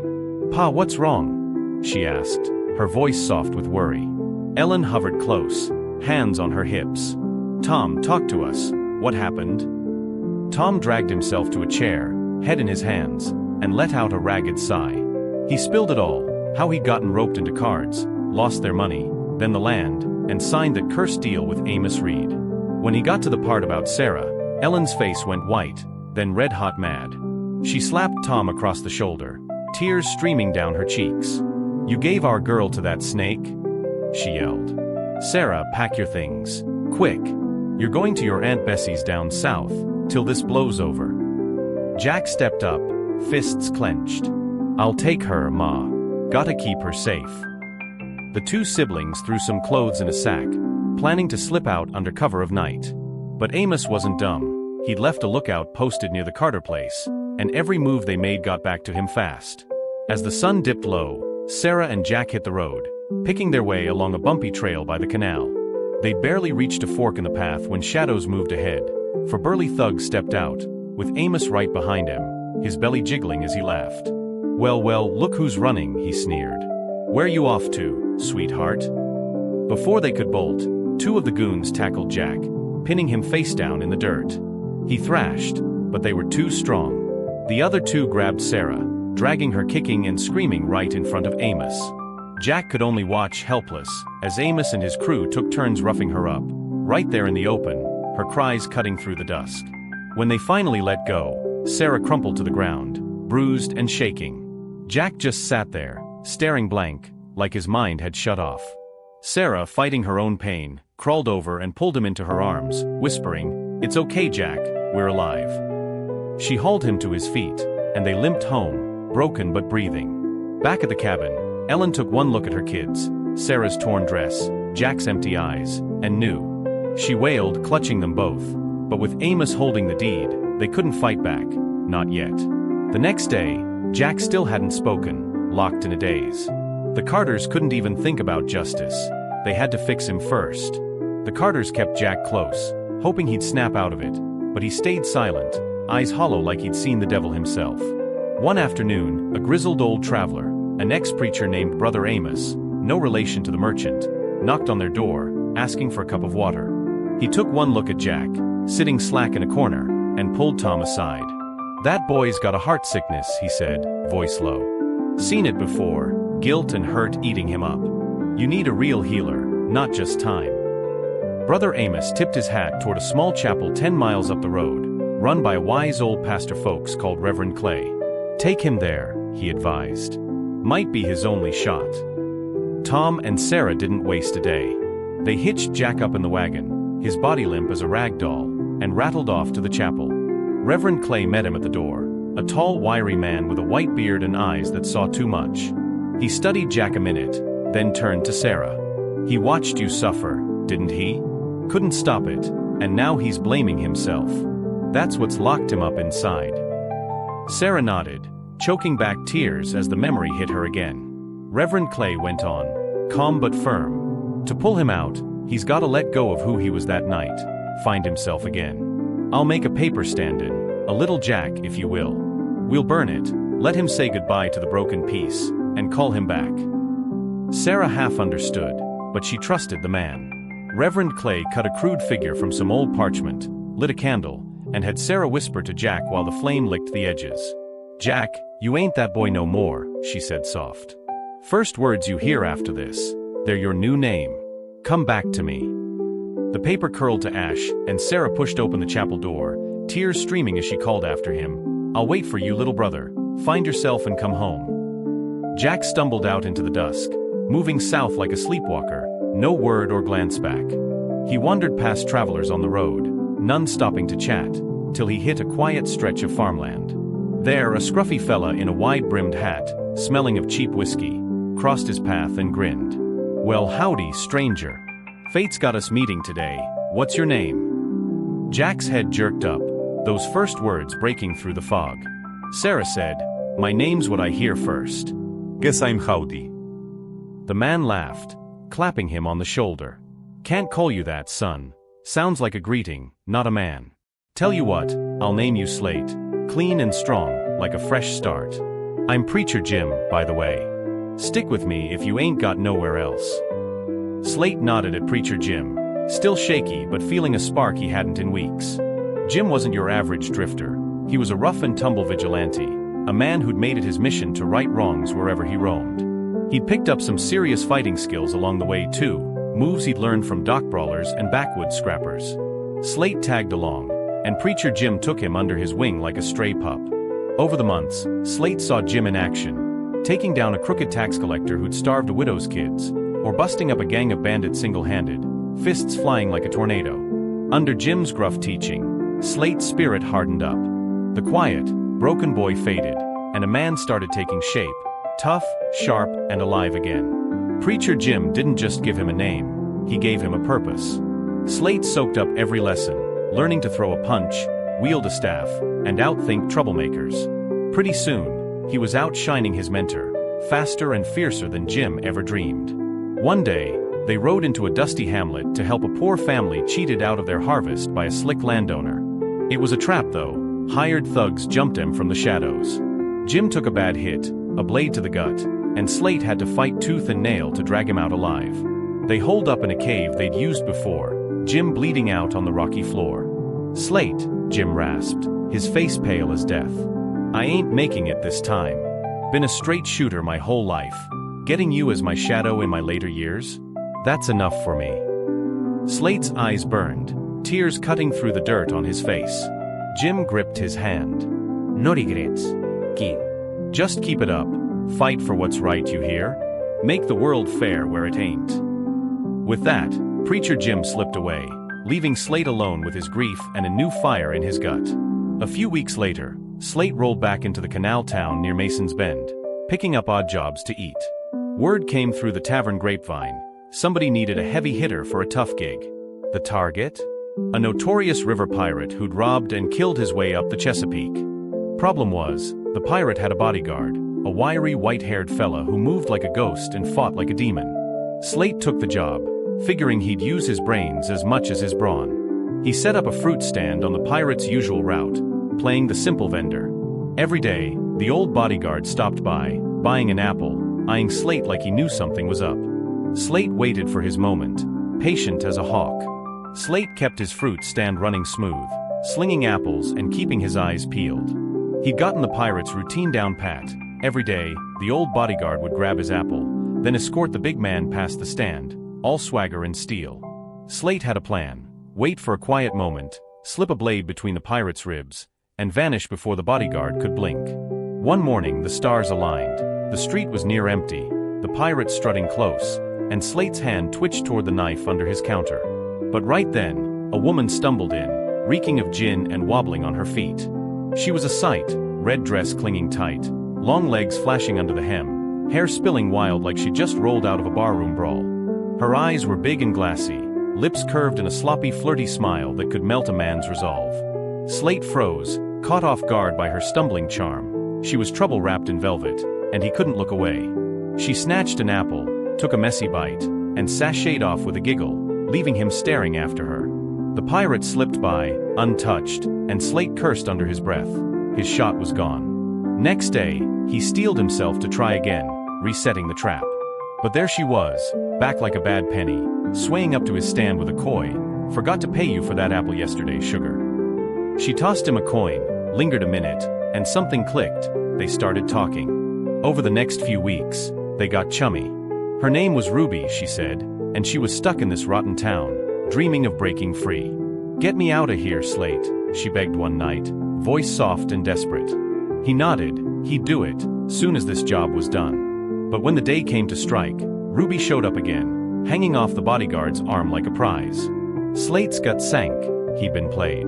"Pa, what's wrong?" she asked, her voice soft with worry. Ellen hovered close, hands on her hips. "Tom, talk to us. What happened?" Tom dragged himself to a chair, head in his hands, and let out a ragged sigh. He spilled it all, how he'd gotten roped into cards, lost their money, then the land, and signed that cursed deal with Amos Reed. When he got to the part about Sarah, Ellen's face went white, then red-hot mad. She slapped Tom across the shoulder, tears streaming down her cheeks. "You gave our girl to that snake?" she yelled. "Sarah, pack your things. Quick. You're going to your Aunt Bessie's down south, till this blows over." Jack stepped up, fists clenched. "I'll take her, Ma. Gotta keep her safe." The 2 siblings threw some clothes in a sack, planning to slip out under cover of night. But Amos wasn't dumb. He'd left a lookout posted near the Carter place, and every move they made got back to him fast. As the sun dipped low, Sarah and Jack hit the road, picking their way along a bumpy trail by the canal. They'd barely reached a fork in the path when shadows moved ahead, for burly thugs stepped out, with Amos right behind him, his belly jiggling as he laughed. Well, look who's running," he sneered. "Where you off to, sweetheart?" Before they could bolt, 2 of the goons tackled Jack, pinning him face down in the dirt. He thrashed, but they were too strong. The other 2 grabbed Sarah, dragging her kicking and screaming right in front of Amos. Jack could only watch helpless, as Amos and his crew took turns roughing her up, right there in the open, her cries cutting through the dusk. When they finally let go, Sarah crumpled to the ground, bruised and shaking. Jack just sat there, staring blank, like his mind had shut off. Sarah, fighting her own pain, crawled over and pulled him into her arms, whispering, "It's okay, Jack, we're alive." She hauled him to his feet, and they limped home, broken but breathing. Back at the cabin, Ellen took one look at her kids, Sarah's torn dress, Jack's empty eyes, and knew. She wailed, clutching them both, but with Amos holding the deed, they couldn't fight back, not yet. The next day, Jack still hadn't spoken, locked in a daze. The Carters couldn't even think about justice. They had to fix him first. The Carters kept Jack close, hoping he'd snap out of it, but he stayed silent, eyes hollow like he'd seen the devil himself. One afternoon, a grizzled old traveler, an ex-preacher named Brother Amos, no relation to the merchant, knocked on their door, asking for a cup of water. He took one look at Jack, sitting slack in a corner, and pulled Tom aside. "That boy's got a heart sickness," he said, voice low. "Seen it before, guilt and hurt eating him up. You need a real healer, not just time." Brother Amos tipped his hat toward a small chapel 10 miles up the road, run by a wise old pastor folks called Reverend Clay. "Take him there," he advised. "Might be his only shot." Tom and Sarah didn't waste a day. They hitched Jack up in the wagon, his body limp as a rag doll, and rattled off to the chapel. Reverend Clay met him at the door, a tall, wiry man with a white beard and eyes that saw too much. He studied Jack a minute, then turned to Sarah. "He watched you suffer, didn't he? Couldn't stop it, and now he's blaming himself. That's what's locked him up inside." Sarah nodded, choking back tears as the memory hit her again. Reverend Clay went on, calm but firm. "To pull him out, he's got to let go of who he was that night, find himself again. I'll make a paper stand-in, a little Jack if you will. We'll burn it, let him say goodbye to the broken piece, and call him back." Sarah half understood, but she trusted the man. Reverend Clay cut a crude figure from some old parchment, lit a candle, and had Sarah whisper to Jack while the flame licked the edges. "Jack, you ain't that boy no more," she said soft. "First words you hear after this, they're your new name. Come back to me." The paper curled to ash, and Sarah pushed open the chapel door, tears streaming as she called after him, "I'll wait for you, little brother. Find yourself and come home." Jack stumbled out into the dusk, moving south like a sleepwalker, no word or glance back. He wandered past travelers on the road, none stopping to chat, till he hit a quiet stretch of farmland. There, a scruffy fella in a wide-brimmed hat, smelling of cheap whiskey, crossed his path and grinned. "Well, howdy, stranger. Fate's got us meeting today. What's your name?" Jack's head jerked up, those first words breaking through the fog. Sarah said, "My name's what I hear first. Guess I'm howdy." The man laughed, clapping him on the shoulder. "Can't call you that, son. Sounds like a greeting, not a man. Tell you what, I'll name you Slate, clean and strong, like a fresh start. I'm Preacher Jim, by the way. Stick with me if you ain't got nowhere else." Slate nodded at Preacher Jim, still shaky but feeling a spark he hadn't in weeks. Jim wasn't your average drifter. He was a rough-and-tumble vigilante, a man who'd made it his mission to right wrongs wherever he roamed. He'd picked up some serious fighting skills along the way too, moves he'd learned from dock brawlers and backwoods scrappers. Slate tagged along, and Preacher Jim took him under his wing like a stray pup. Over the months, Slate saw Jim in action, taking down a crooked tax collector who'd starved a widow's kids, or busting up a gang of bandits single-handed, fists flying like a tornado. Under Jim's gruff teaching, Slate's spirit hardened up. The quiet, broken boy faded, and a man started taking shape, tough, sharp, and alive again. Preacher Jim didn't just give him a name, he gave him a purpose. Slate soaked up every lesson, learning to throw a punch, wield a staff, and outthink troublemakers. Pretty soon, he was outshining his mentor, faster and fiercer than Jim ever dreamed. One day, they rode into a dusty hamlet to help a poor family cheated out of their harvest by a slick landowner. It was a trap though, hired thugs jumped him from the shadows. Jim took a bad hit, a blade to the gut, and Slate had to fight tooth and nail to drag him out alive. They holed up in a cave they'd used before, Jim bleeding out on the rocky floor. "Slate," Jim rasped, his face pale as death. "I ain't making it this time. Been a straight shooter my whole life. Getting you as my shadow in my later years? That's enough for me." Slate's eyes burned, tears cutting through the dirt on his face. Jim gripped his hand. "No regrets, kid. Just keep it up. Fight for what's right, you hear? Make the world fair where it ain't." With that, Preacher Jim slipped away, leaving Slate alone with his grief and a new fire in his gut. A few weeks later, Slate rolled back into the canal town near Mason's Bend, picking up odd jobs to eat. Word came through the tavern grapevine. Somebody needed a heavy hitter for a tough gig. The target? A notorious river pirate who'd robbed and killed his way up the Chesapeake. Problem was, the pirate had a bodyguard, a wiry white-haired fella who moved like a ghost and fought like a demon. Slate took the job, figuring he'd use his brains as much as his brawn. He set up a fruit stand on the pirate's usual route, playing the simple vendor. Every day, the old bodyguard stopped by, buying an apple, eyeing Slate like he knew something was up. Slate waited for his moment, patient as a hawk. Slate kept his fruit stand running smooth, slinging apples and keeping his eyes peeled. He'd gotten the pirate's routine down pat. Every day, the old bodyguard would grab his apple, then escort the big man past the stand, all swagger and steel. Slate had a plan: wait for a quiet moment, slip a blade between the pirate's ribs, and vanish before the bodyguard could blink. One morning the stars aligned. The street was near empty, the pirate strutting close, and Slate's hand twitched toward the knife under his counter. But right then, a woman stumbled in, reeking of gin and wobbling on her feet. She was a sight, red dress clinging tight, long legs flashing under the hem, hair spilling wild like she just rolled out of a barroom brawl. Her eyes were big and glassy, lips curved in a sloppy, flirty smile that could melt a man's resolve. Slate froze, caught off guard by her stumbling charm. She was trouble wrapped in velvet, and he couldn't look away. She snatched an apple, took a messy bite, and sashayed off with a giggle, leaving him staring after her. The pirate slipped by, untouched, and Slate cursed under his breath. His shot was gone. Next day, he steeled himself to try again, resetting the trap. But there she was, back like a bad penny, swaying up to his stand with a coy. "Forgot to pay you for that apple yesterday, sugar." She tossed him a coin, lingered a minute, and something clicked. They started talking. Over the next few weeks, they got chummy. Her name was Ruby, she said, and she was stuck in this rotten town, dreaming of breaking free. "Get me out of here, Slate," she begged one night, voice soft and desperate. He nodded. He'd do it, soon as this job was done. But when the day came to strike, Ruby showed up again, hanging off the bodyguard's arm like a prize. Slate's gut sank. He'd been played.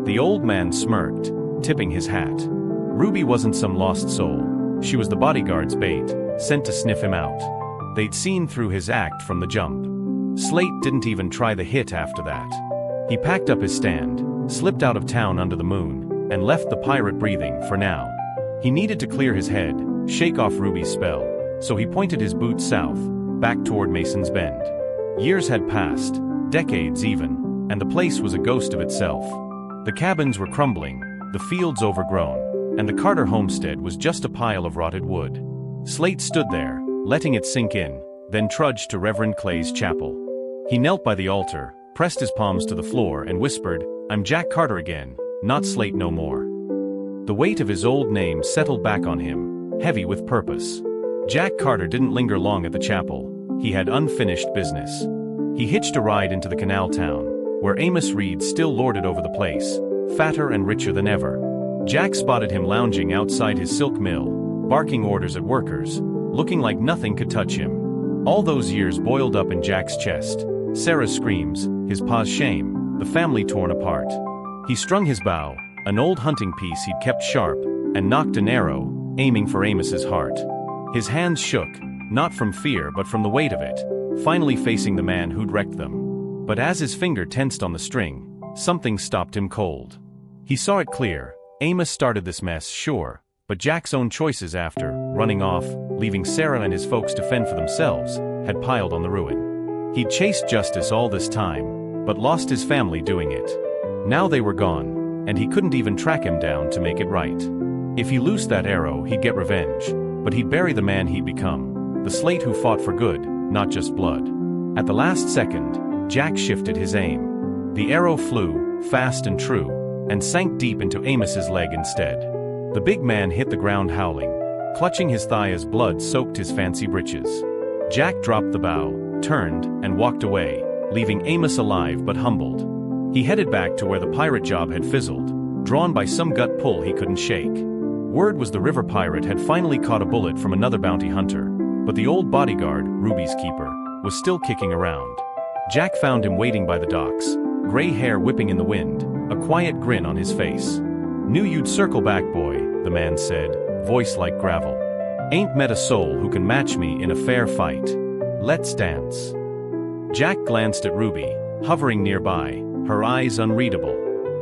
The old man smirked, tipping his hat. Ruby wasn't some lost soul. She was the bodyguard's bait, sent to sniff him out. They'd seen through his act from the jump. Slate didn't even try the hit after that. He packed up his stand, slipped out of town under the moon, and left the pirate breathing for now. He needed to clear his head, shake off Ruby's spell, so he pointed his boot south, back toward Mason's Bend. Years had passed, decades even, and the place was a ghost of itself. The cabins were crumbling, the fields overgrown, and the Carter homestead was just a pile of rotted wood. Slate stood there, letting it sink in, then trudged to Reverend Clay's chapel. He knelt by the altar, pressed his palms to the floor, and whispered, "I'm Jack Carter again, not Slate no more." The weight of his old name settled back on him, heavy with purpose. Jack Carter didn't linger long at the chapel. He had unfinished business. He hitched a ride into the canal town, where Amos Reed still lorded over the place, fatter and richer than ever. Jack spotted him lounging outside his silk mill, barking orders at workers, looking like nothing could touch him. All those years boiled up in Jack's chest. Sarah's screams, his pa's shame, the family torn apart. He strung his bow, an old hunting piece he'd kept sharp, and knocked an arrow, aiming for Amos's heart. His hands shook, not from fear but from the weight of it, finally facing the man who'd wrecked them. But as his finger tensed on the string, something stopped him cold. He saw it clear. Amos started this mess, sure, but Jack's own choices after, running off, leaving Sarah and his folks to fend for themselves, had piled on the ruin. He'd chased justice all this time, but lost his family doing it. Now they were gone, and he couldn't even track him down to make it right. If he loosed that arrow, he'd get revenge, but he'd bury the man he'd become, the Slate who fought for good, not just blood. At the last second, Jack shifted his aim. The arrow flew, fast and true, and sank deep into Amos's leg instead. The big man hit the ground howling, clutching his thigh as blood soaked his fancy breeches. Jack dropped the bow, turned, and walked away, leaving Amos alive but humbled. He headed back to where the pirate job had fizzled, drawn by some gut pull he couldn't shake. Word was the river pirate had finally caught a bullet from another bounty hunter, but the old bodyguard, Ruby's keeper, was still kicking around. Jack found him waiting by the docks, gray hair whipping in the wind, a quiet grin on his face. "Knew you'd circle back, boy," the man said, voice like gravel. "Ain't met a soul who can match me in a fair fight. Let's dance." Jack glanced at Ruby, hovering nearby, her eyes unreadable.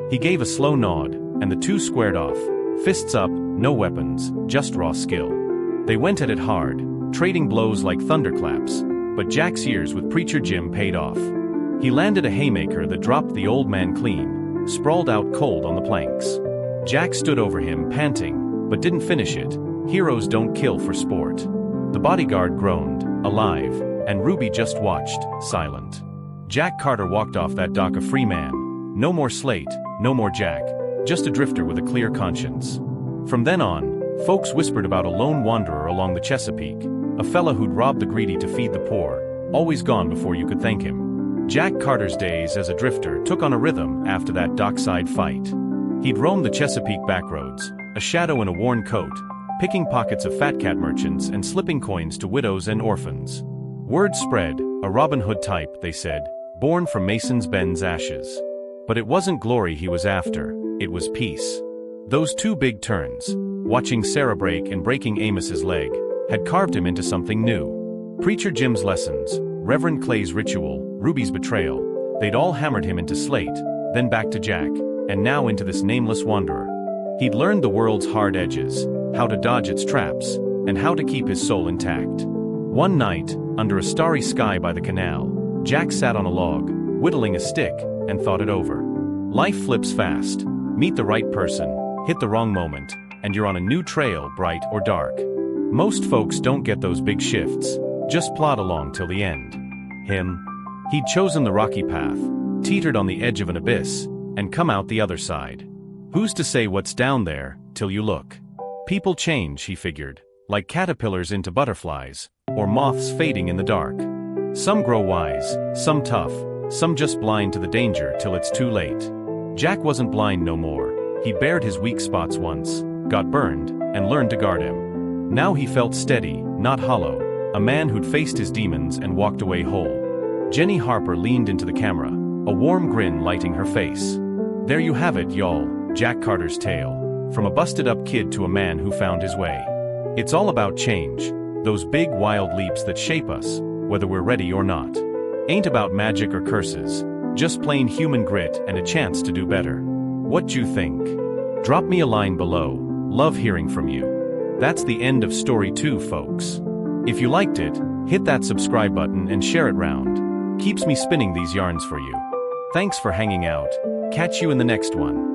He gave a slow nod, and the two squared off, fists up, no weapons, just raw skill. They went at it hard, trading blows like thunderclaps, but Jack's years with Preacher Jim paid off. He landed a haymaker that dropped the old man clean, sprawled out cold on the planks. Jack stood over him, panting, but didn't finish it. Heroes don't kill for sport. The bodyguard groaned, alive, and Ruby just watched, silent. Jack Carter walked off that dock a free man. No more Slate, no more Jack, just a drifter with a clear conscience. From then on, folks whispered about a lone wanderer along the Chesapeake, a fella who'd robbed the greedy to feed the poor, always gone before you could thank him. Jack Carter's days as a drifter took on a rhythm after that dockside fight. He'd roamed the Chesapeake backroads, a shadow in a worn coat, picking pockets of fat cat merchants and slipping coins to widows and orphans. Word spread, a Robin Hood type, they said, born from Mason's Ben's ashes. But it wasn't glory he was after, it was peace. Those two big turns, watching Sarah break and breaking Amos's leg, had carved him into something new. Preacher Jim's lessons, Reverend Clay's ritual, Ruby's betrayal, they'd all hammered him into Slate, then back to Jack, and now into this nameless wanderer. He'd learned the world's hard edges, how to dodge its traps, and how to keep his soul intact. One night, under a starry sky by the canal, Jack sat on a log, whittling a stick, and thought it over. Life flips fast. Meet the right person, hit the wrong moment, and you're on a new trail, bright or dark. Most folks don't get those big shifts, just plod along till the end. He'd chosen the rocky path, teetered on the edge of an abyss, and come out the other side. Who's to say what's down there, till you look? People change, he figured, like caterpillars into butterflies, or moths fading in the dark. Some grow wise, some tough, some just blind to the danger till it's too late. Jack wasn't blind no more. He bared his weak spots once, got burned, and learned to guard him. Now he felt steady, not hollow, a man who'd faced his demons and walked away whole. Jenny Harper leaned into the camera, a warm grin lighting her face. There you have it, y'all, Jack Carter's tale, from a busted-up kid to a man who found his way. It's all about change, those big wild leaps that shape us, whether we're ready or not. Ain't about magic or curses, just plain human grit and a chance to do better. What you think? Drop me a line below, love hearing from you. That's the end of story 2, folks. If you liked it, hit that subscribe button and share it round. Keeps me spinning these yarns for you. Thanks for hanging out. Catch you in the next one.